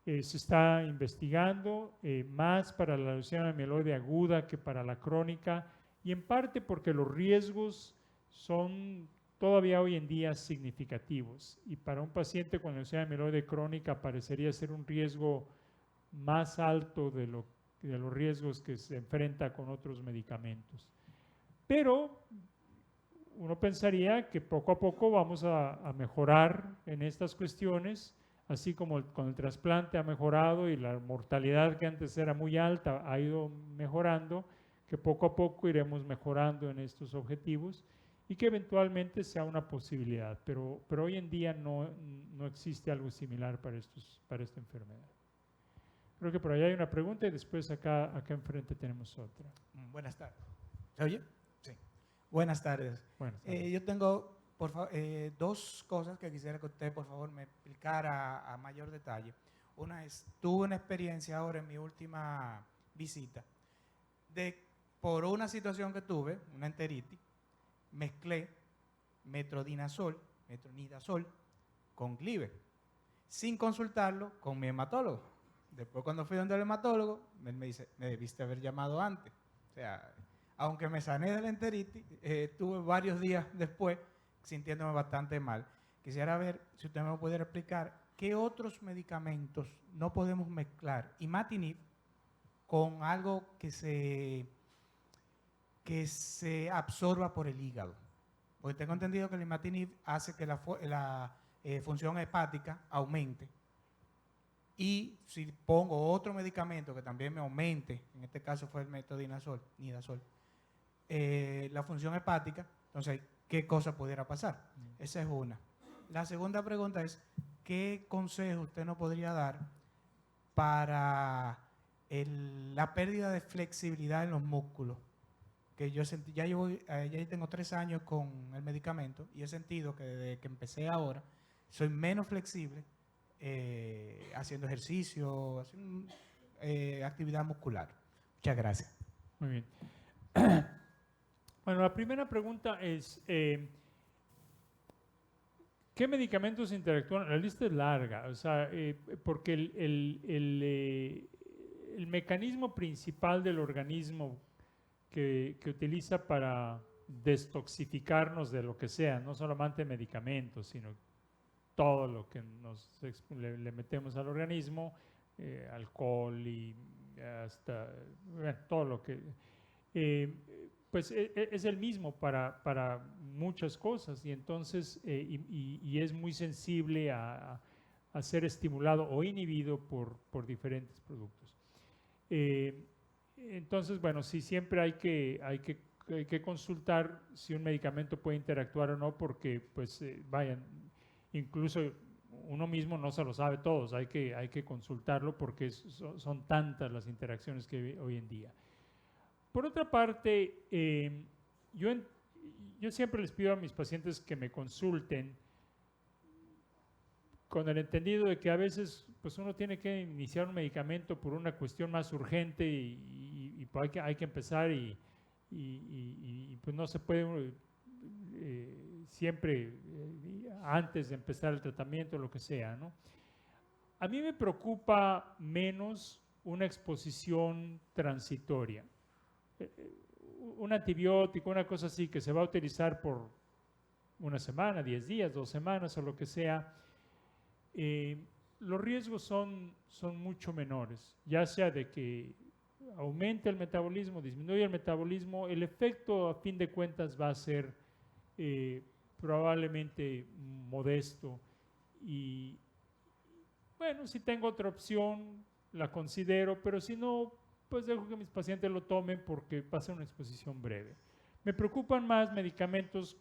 S2: Se está investigando más para la leucemia mieloide aguda que para la crónica, y en parte porque los riesgos son todavía hoy en día significativos, y para un paciente con leucemia mieloide crónica parecería ser un riesgo más alto de los riesgos que se enfrenta con otros medicamentos. Pero uno pensaría que poco a poco vamos a mejorar en estas cuestiones, así como con el trasplante ha mejorado y la mortalidad que antes era muy alta ha ido mejorando, que poco a poco iremos mejorando en estos objetivos y que eventualmente sea una posibilidad, pero hoy en día no existe algo similar para esta enfermedad. Creo que por allá hay una pregunta y después acá enfrente tenemos otra.
S6: Buenas tardes. ¿Se oye? Sí. Buenas tardes.
S2: Buenas tardes.
S6: Yo tengo, por favor, 2 cosas que quisiera que usted, por favor, me explicara a mayor detalle. Una es, tuve una experiencia ahora en mi última visita, por una situación que tuve, una enteritis, mezclé metronidazol con Glibe, sin consultarlo con mi hematólogo. Después, cuando fui donde el hematólogo, él me dice, me debiste haber llamado antes. O sea, aunque me sané de la enteritis, tuve varios días después sintiéndome bastante mal. Quisiera ver si usted me pudiera explicar qué otros medicamentos no podemos mezclar imatinib con algo que se absorba por el hígado. Porque tengo entendido que el imatinib hace que la función hepática aumente. Y si pongo otro medicamento que también me aumente, en este caso fue el metronidazol, la función hepática, entonces, ¿qué cosa pudiera pasar? Esa es una. La segunda pregunta es, ¿qué consejo usted nos podría dar para la pérdida de flexibilidad en los músculos? que yo sentí, ya tengo 3 años con el medicamento y he sentido que desde que empecé ahora soy menos flexible haciendo ejercicio, haciendo actividad muscular. Muchas gracias.
S2: Muy bien. Bueno, la primera pregunta es, ¿qué medicamentos interactúan? La lista es larga, o sea, porque el mecanismo principal del organismo que utiliza para destoxificarnos de lo que sea, no solamente medicamentos, sino todo lo que le metemos al organismo, alcohol y hasta bueno, todo lo que... pues es el mismo para muchas cosas y entonces y es muy sensible a ser estimulado o inhibido por diferentes productos. Entonces, bueno, sí, siempre hay que consultar si un medicamento puede interactuar o no, porque, pues, vayan, incluso uno mismo no se lo sabe todos, hay que consultarlo porque son tantas las interacciones que hay hoy en día. Por otra parte, yo siempre les pido a mis pacientes que me consulten con el entendido de que a veces pues uno tiene que iniciar un medicamento por una cuestión más urgente y pues hay que empezar y pues no se puede siempre antes de empezar el tratamiento, lo que sea, ¿no? A mí me preocupa menos una exposición transitoria. Un antibiótico, una cosa así que se va a utilizar por una semana, 10 días, 2 semanas o lo que sea, los riesgos son mucho menores, ya sea de que aumente el metabolismo, disminuya el metabolismo, el efecto a fin de cuentas va a ser probablemente modesto y bueno, si tengo otra opción la considero, pero si no, pues dejo que mis pacientes lo tomen porque va a ser una exposición breve. Me preocupan más medicamentos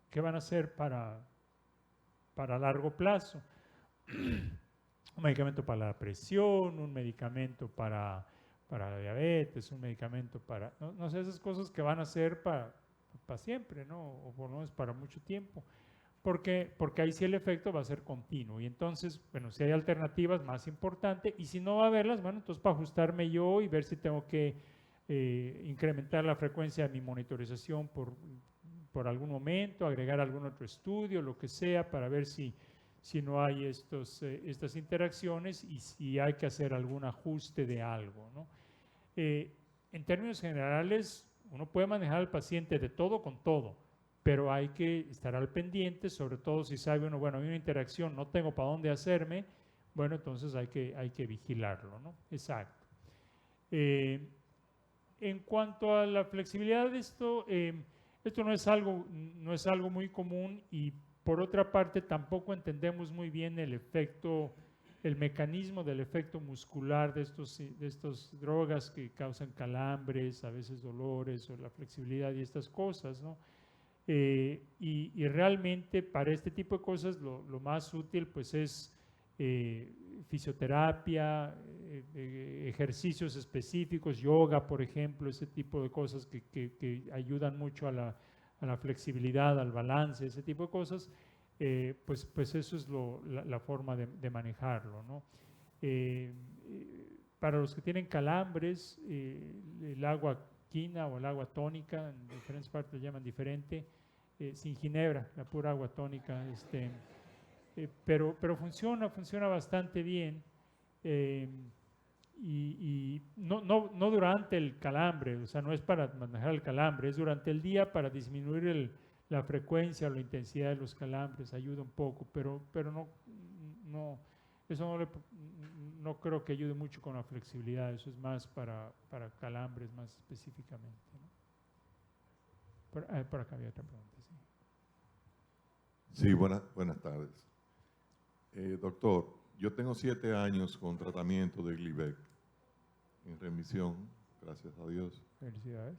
S2: que van a ser para largo plazo. Un medicamento para la presión, un medicamento para la diabetes, un medicamento para... No sé, esas cosas que van a ser para siempre, ¿no? O por lo menos para mucho tiempo. Porque ahí sí el efecto va a ser continuo. Y entonces, bueno, si hay alternativas, más importante. Y si no va a haberlas, bueno, entonces para ajustarme yo y ver si tengo que incrementar la frecuencia de mi monitorización por algún momento, agregar algún otro estudio, lo que sea, para ver si no hay estas interacciones y si hay que hacer algún ajuste de algo, ¿no? En términos generales, uno puede manejar al paciente de todo con todo, pero hay que estar al pendiente, sobre todo si sabe uno, bueno, hay una interacción, no tengo para dónde hacerme, bueno, entonces hay que vigilarlo, ¿no? Exacto. En cuanto a la flexibilidad de esto no es algo muy común y por otra parte tampoco entendemos muy bien el mecanismo del efecto muscular de estas drogas que causan calambres, a veces dolores o la flexibilidad y estas cosas, ¿no? Y realmente para este tipo de cosas lo más útil pues es fisioterapia, ejercicios específicos, yoga por ejemplo, ese tipo de cosas que ayudan mucho a la flexibilidad, al balance, ese tipo de cosas, pues eso es la forma de manejarlo, ¿no? Para los que tienen calambres, el agua quina o el agua tónica, en diferentes partes lo llaman diferente, sin ginebra, la pura agua tónica, pero funciona bastante bien y no durante el calambre, o sea, no es para manejar el calambre, es durante el día para disminuir la frecuencia o la intensidad de los calambres, ayuda un poco, pero eso no creo que ayude mucho con la flexibilidad, eso es más para calambres más específicamente, ¿no? Por acá había otra pregunta, sí.
S7: Sí, buenas tardes. Doctor, yo tengo 7 años con tratamiento de Glivec en remisión, gracias a Dios.
S2: Felicidades.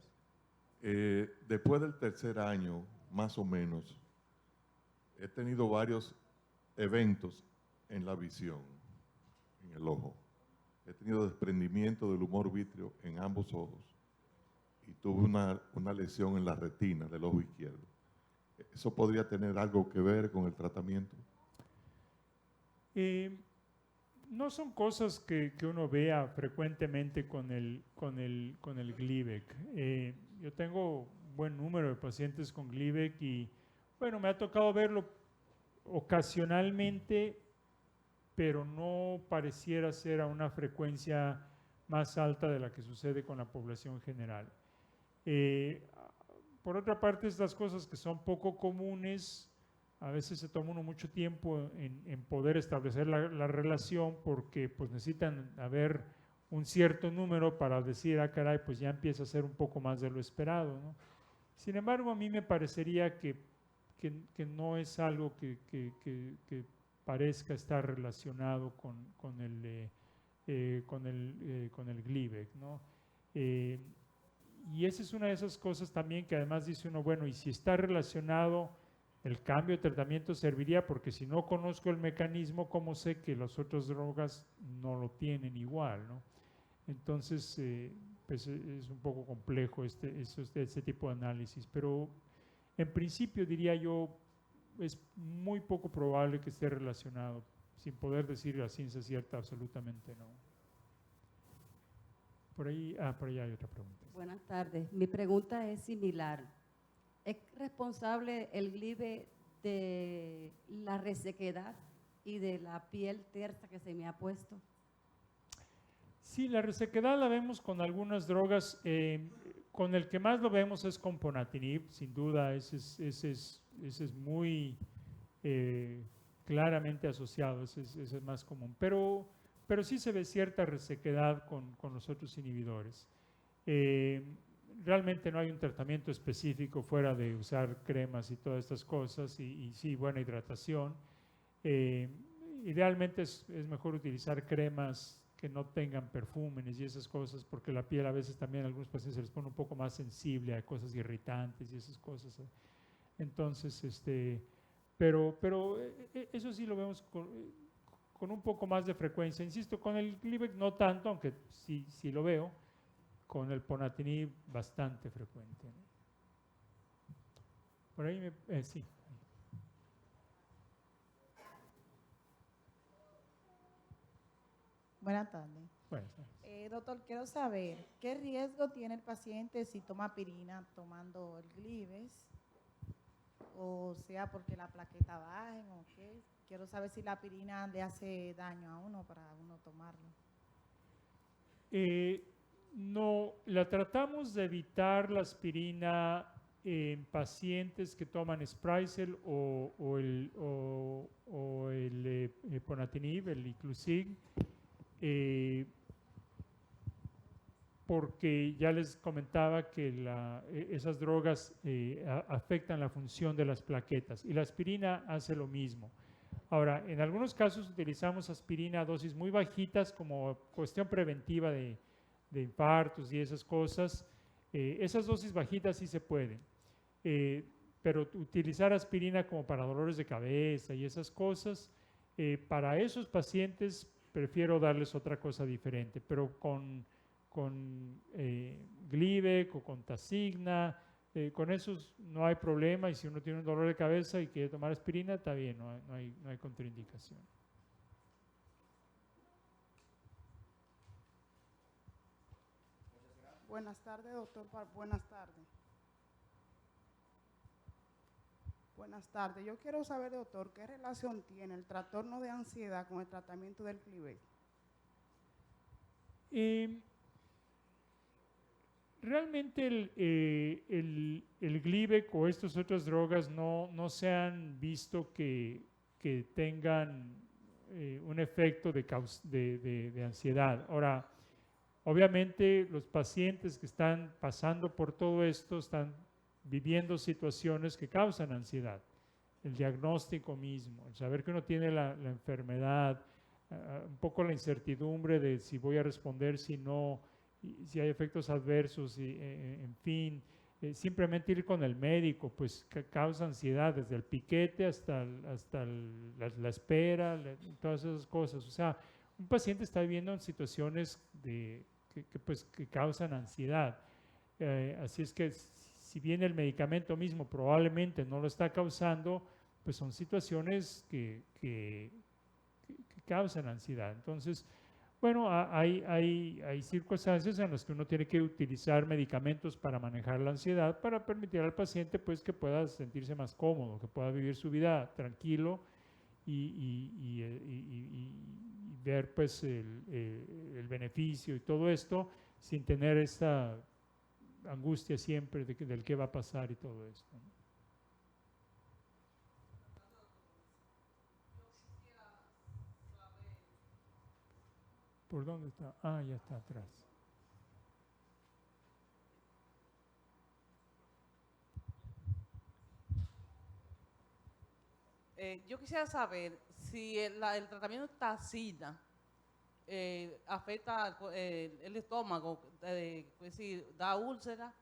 S7: Después del 3er año, más o menos, he tenido varios eventos en la visión, en el ojo. He tenido desprendimiento del humor vítreo en ambos ojos y tuve una lesión en la retina del ojo izquierdo. ¿Eso podría tener algo que ver con el tratamiento?
S2: No son cosas que uno vea frecuentemente con el Gleevec. Yo tengo un buen número de pacientes con Gleevec y, bueno, me ha tocado verlo ocasionalmente, pero no pareciera ser a una frecuencia más alta de la que sucede con la población general. Por otra parte, estas cosas que son poco comunes, a veces se toma uno mucho tiempo en poder establecer la relación porque pues necesitan haber un cierto número para decir, ah, caray, pues ya empieza a ser un poco más de lo esperado, ¿no? Sin embargo, a mí me parecería que no es algo que parezca estar relacionado con el Gleevec, ¿no? Y esa es una de esas cosas también que además dice uno, bueno, y si está relacionado, el cambio de tratamiento serviría, porque si no conozco el mecanismo, ¿cómo sé que las otras drogas no lo tienen igual, ¿no? Entonces, pues es un poco complejo este tipo de análisis, pero en principio diría yo, es muy poco probable que esté relacionado, sin poder decir a ciencia cierta, absolutamente no. Por ahí hay otra pregunta.
S8: Buenas tardes. Mi pregunta es similar. ¿Es responsable el Gleevec de la resequedad y de la piel tersa que se me ha puesto?
S2: Sí, la resequedad la vemos con algunas drogas. Con el que más lo vemos es con ponatinib, sin duda, ese es muy claramente asociado, ese es más común. Pero sí se ve cierta resequedad con los otros inhibidores. Realmente no hay un tratamiento específico fuera de usar cremas y todas estas cosas y sí, buena hidratación. Idealmente es mejor utilizar cremas que no tengan perfúmenes y esas cosas, porque la piel a veces también a algunos pacientes se les pone un poco más sensible a cosas irritantes y esas cosas. Entonces, pero eso sí lo vemos con un poco más de frecuencia. Insisto, con el Gleevec no tanto, aunque sí lo veo, con el ponatinib bastante frecuente, ¿no? Por ahí sí.
S9: Buenas tardes.
S2: Buenas tardes.
S9: Doctor, quiero saber, ¿qué riesgo tiene el paciente si toma aspirina tomando el Gleevec? O sea, porque la plaqueta bajen o qué. Quiero saber si la aspirina le hace daño a uno para uno tomarlo.
S2: No, la tratamos de evitar la aspirina en pacientes que toman Sprycel o el ponatinib, el Iclusig, porque ya les comentaba que esas drogas afectan la función de las plaquetas y la aspirina hace lo mismo. Ahora, en algunos casos utilizamos aspirina a dosis muy bajitas como cuestión preventiva de infartos y esas cosas. Esas dosis bajitas sí se pueden, pero utilizar aspirina como para dolores de cabeza y esas cosas, para esos pacientes prefiero darles otra cosa diferente, pero con Gleevec o con Tasigna, con esos no hay problema, y si uno tiene un dolor de cabeza y quiere tomar aspirina, está bien, no hay contraindicación.
S10: Buenas tardes, doctor. Buenas tardes. Buenas tardes. Yo quiero saber, doctor, ¿qué relación tiene el trastorno de ansiedad con el tratamiento del Gleevec?
S2: Realmente el Gleevec o estas otras drogas no se han visto que tengan un efecto de ansiedad. Ahora, obviamente los pacientes que están pasando por todo esto están viviendo situaciones que causan ansiedad. El diagnóstico mismo, el saber que uno tiene la enfermedad, un poco la incertidumbre de si voy a responder, si no, si hay efectos adversos, en fin, simplemente ir con el médico, pues causa ansiedad desde el piquete hasta la espera, todas esas cosas. O sea, un paciente está viviendo en situaciones que causan ansiedad. Así es que si bien el medicamento mismo probablemente no lo está causando, pues son situaciones que causan ansiedad. Entonces, bueno, hay circunstancias en las que uno tiene que utilizar medicamentos para manejar la ansiedad, para permitir al paciente pues, que pueda sentirse más cómodo, que pueda vivir su vida tranquilo y ver pues, el beneficio y todo esto sin tener esta angustia siempre del qué va a pasar y todo esto, ¿no? ¿Por dónde está? Ah, ya está atrás.
S11: Yo quisiera saber si el tratamiento de Taxina afecta el estómago, es decir, da úlcera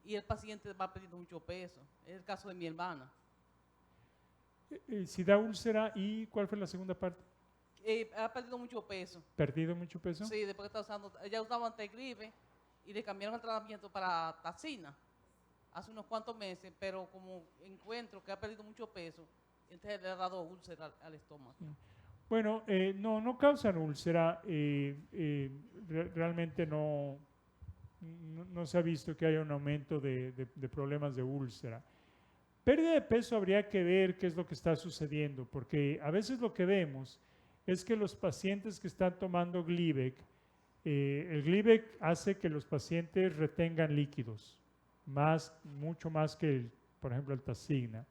S11: y el paciente va perdiendo mucho peso. Es el caso de mi hermana.
S2: Si da úlcera, ¿y cuál fue la segunda parte?
S11: Ha perdido mucho peso.
S2: ¿Perdido mucho peso?
S11: Sí, después que está usando, ella usaba antiglibe y le cambiaron el tratamiento para Taxina hace unos cuantos meses, pero como encuentro que ha perdido mucho peso, entonces le ha dado úlcera al estómago.
S2: Sí. Bueno, no causan úlcera, realmente no se ha visto que haya un aumento de problemas de úlcera. Pérdida de peso habría que ver qué es lo que está sucediendo, porque a veces lo que vemos es que los pacientes que están tomando Gleevec, el Gleevec hace que los pacientes retengan líquidos, mucho más que, por ejemplo, el Tasigna.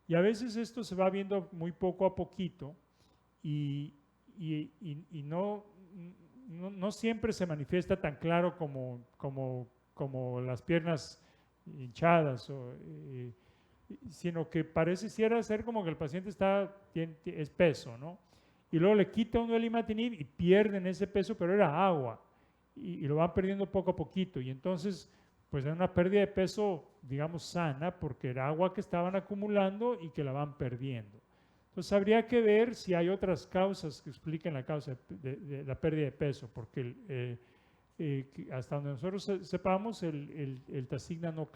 S2: Y a veces esto se va viendo muy poco a poquito y no siempre se manifiesta tan claro como las piernas hinchadas, sino que pareciera ser como que el paciente es peso, ¿no? Y luego le quita uno el imatinib y pierden ese peso, pero era agua, y lo van perdiendo poco a poquito, y entonces pues hay una pérdida de peso, digamos, sana, porque era agua que estaban acumulando y que la van perdiendo. Entonces habría que ver si hay otras causas que expliquen la causa de la pérdida de peso, porque hasta donde nosotros sepamos, el Tasigna no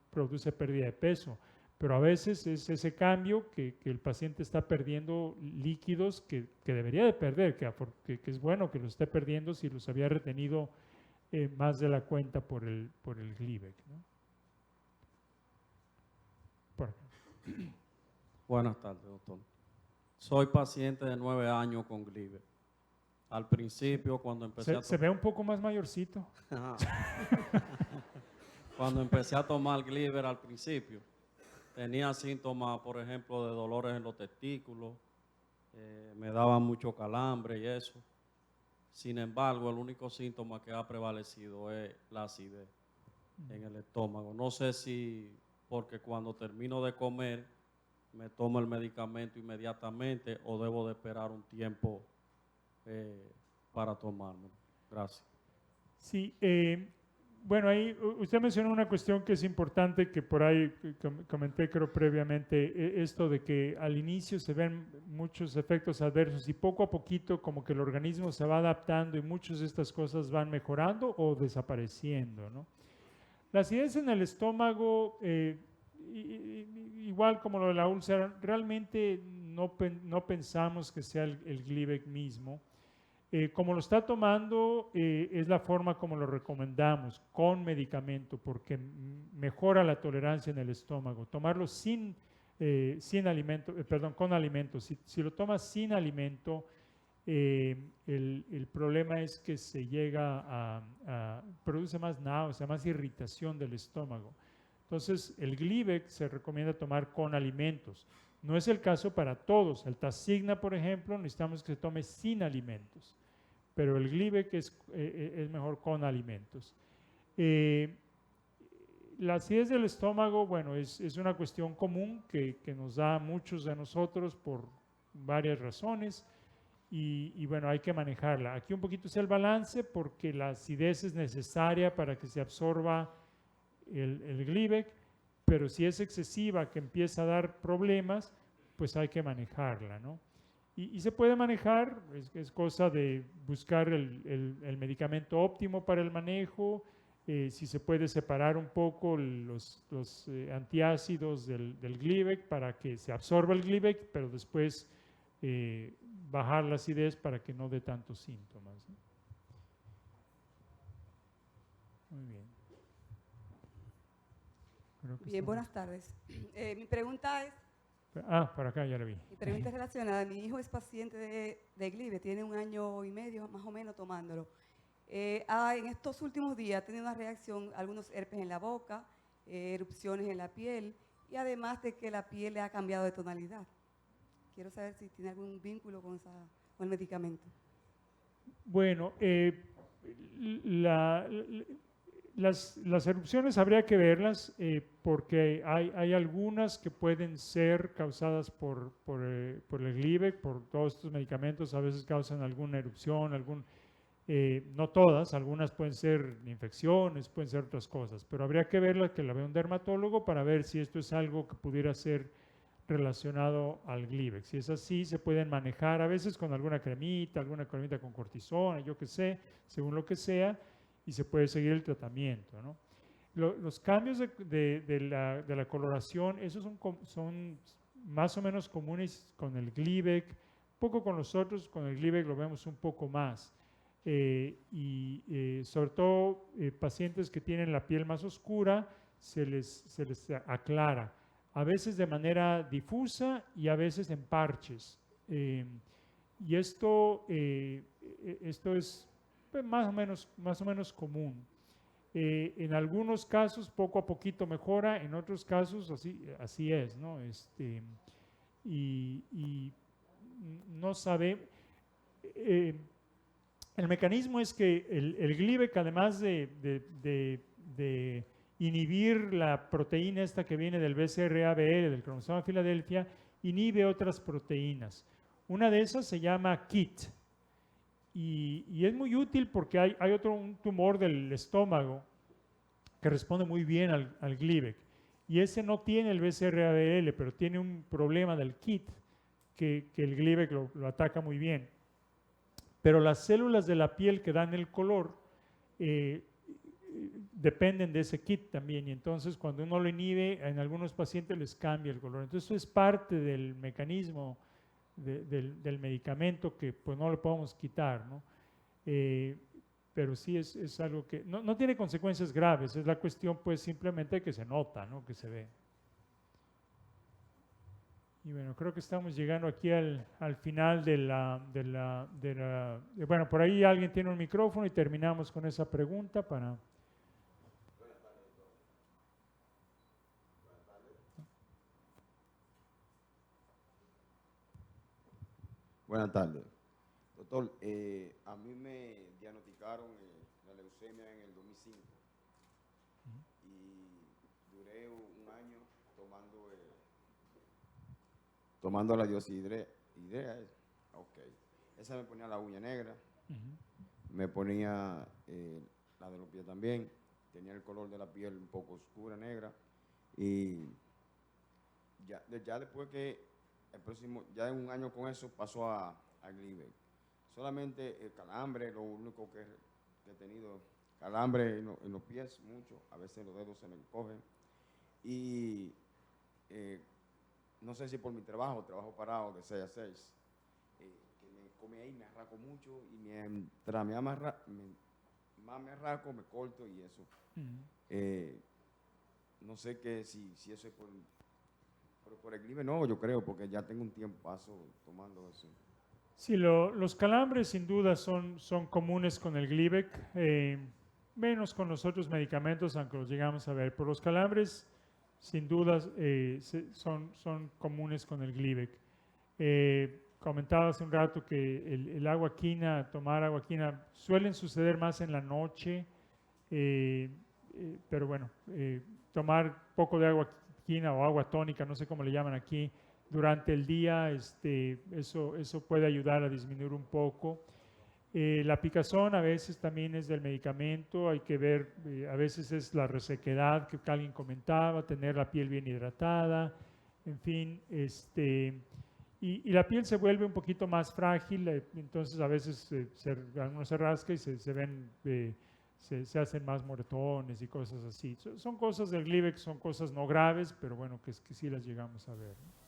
S2: produce pérdida de peso, pero a veces es ese cambio que el paciente está perdiendo líquidos que debería de perder, que es bueno que los esté perdiendo si los había retenido más de la cuenta por el Gleevec, ¿no?
S12: Buenas tardes, doctor. Soy paciente de 9 años con Gleevec. Al principio, cuando empecé
S2: se ve un poco más mayorcito.
S12: Cuando empecé a tomar Gleevec al principio, tenía síntomas, por ejemplo, de dolores en los testículos, me daba mucho calambre y eso. Sin embargo, el único síntoma que ha prevalecido es la acidez en el estómago. No sé si porque cuando termino de comer me tomo el medicamento inmediatamente o debo de esperar un tiempo para tomármelo. Gracias.
S2: Sí, bueno, ahí usted mencionó una cuestión que es importante, que por ahí comenté creo previamente, esto de que al inicio se ven muchos efectos adversos y poco a poquito como que el organismo se va adaptando y muchas de estas cosas van mejorando o desapareciendo, ¿no? La acidez en el estómago, igual como lo de la úlcera, realmente no pensamos que sea el Gleevec mismo. Como lo está tomando, es la forma como lo recomendamos, con medicamento, porque mejora la tolerancia en el estómago. Tomarlo con alimento. Si lo tomas sin alimento, el problema es que se llega produce más náusea, más irritación del estómago. Entonces, el Gleevec se recomienda tomar con alimentos. No es el caso para todos. El Tasigna, por ejemplo, necesitamos que se tome sin alimentos, pero el Gleevec es mejor con alimentos. La acidez del estómago, bueno, es una cuestión común que nos da a muchos de nosotros por varias razones y bueno, hay que manejarla. Aquí un poquito es el balance porque la acidez es necesaria para que se absorba el Gleevec, pero si es excesiva, que empieza a dar problemas, pues hay que manejarla, ¿no? Y se puede manejar, es cosa de buscar el medicamento óptimo para el manejo, si se puede separar un poco los antiácidos del Glivec para que se absorba el Glivec, pero después bajar la acidez para que no dé tantos síntomas, ¿no? Muy bien. Creo que
S13: Bien,
S2: estamos-
S13: buenas tardes. Mi pregunta es,
S2: por acá ya la vi.
S13: mi pregunta es relacionada. Mi hijo es paciente de Glivec, tiene 1 año y medio más o menos tomándolo. En estos últimos días ha tenido una reacción, algunos herpes en la boca, erupciones en la piel y además de que la piel le ha cambiado de tonalidad. Quiero saber si tiene algún vínculo con el medicamento.
S2: Bueno, las erupciones habría que verlas porque hay algunas que pueden ser causadas por el Glivec, por todos estos medicamentos, a veces causan alguna erupción, no todas, algunas pueden ser infecciones, pueden ser otras cosas, pero habría que verlas, que la vea un dermatólogo para ver si esto es algo que pudiera ser relacionado al Glivec. Si es así, se pueden manejar a veces con alguna cremita con cortisona, yo qué sé, según lo que sea, y se puede seguir el tratamiento, ¿no? Los cambios de la coloración, esos son más o menos comunes con el Glivec, poco con los otros, con el Glivec lo vemos un poco más. Sobre todo pacientes que tienen la piel más oscura, se les aclara, a veces de manera difusa y a veces en parches. Y esto es pues, más o menos común. En algunos casos poco a poquito mejora, en otros casos así es, ¿no? Y no sabe. El mecanismo es que el Glivec, además de inhibir la proteína esta que viene del BCR-ABL, del cromosoma de Filadelfia, inhibe otras proteínas. Una de esas se llama KIT. Y es muy útil porque hay un tumor del estómago que responde muy bien al Glivec. Y ese no tiene el BCR-ABL, pero tiene un problema del KIT, que el Glivec lo ataca muy bien. Pero las células de la piel que dan el color dependen de ese KIT también, y entonces cuando uno lo inhibe, en algunos pacientes les cambia el color. Entonces eso es parte del mecanismo del medicamento que pues no lo podemos quitar, ¿no? Pero sí es algo que no tiene consecuencias graves, es la cuestión pues simplemente que se nota, ¿no? Que se ve. Y bueno, creo que estamos llegando aquí al final bueno, por ahí alguien tiene un micrófono y terminamos con esa pregunta para...
S14: Buenas tardes. Doctor, a mí me diagnosticaron la leucemia en el 2005 y duré un año tomando la dioxidrea. Okay. Esa me ponía la uña negra, me ponía la de los pies también, tenía el color de la piel un poco oscura, negra, y ya después que ya en un año con eso pasó a Glivec. Solamente el calambre, lo único que he tenido, calambre en los pies mucho, a veces los dedos se me encogen. Y no sé si por mi trabajo parado de 6 a 6, que me come ahí, me arranco mucho y mientras más me arranco, me corto y eso. No sé si eso es por el Glivec, no, yo creo, porque ya tengo un tiempo tomando eso.
S2: Sí, los calambres sin duda son comunes con el Glivec, menos con los otros medicamentos, aunque los llegamos a ver. Pero los calambres sin duda son comunes con el Glivec. Comentaba hace un rato que el agua quina, tomar agua quina, suelen suceder más en la noche, pero bueno, tomar poco de agua quina o agua tónica, no sé cómo le llaman aquí, durante el día, eso puede ayudar a disminuir un poco. La picazón a veces también es del medicamento, hay que ver, a veces es la resequedad que alguien comentaba, tener la piel bien hidratada, en fin, y la piel se vuelve un poquito más frágil, entonces a veces uno se rasca y se se hacen más moretones y cosas así. Son cosas del Glibex, son cosas no graves, pero bueno, que sí las llegamos a ver, ¿no?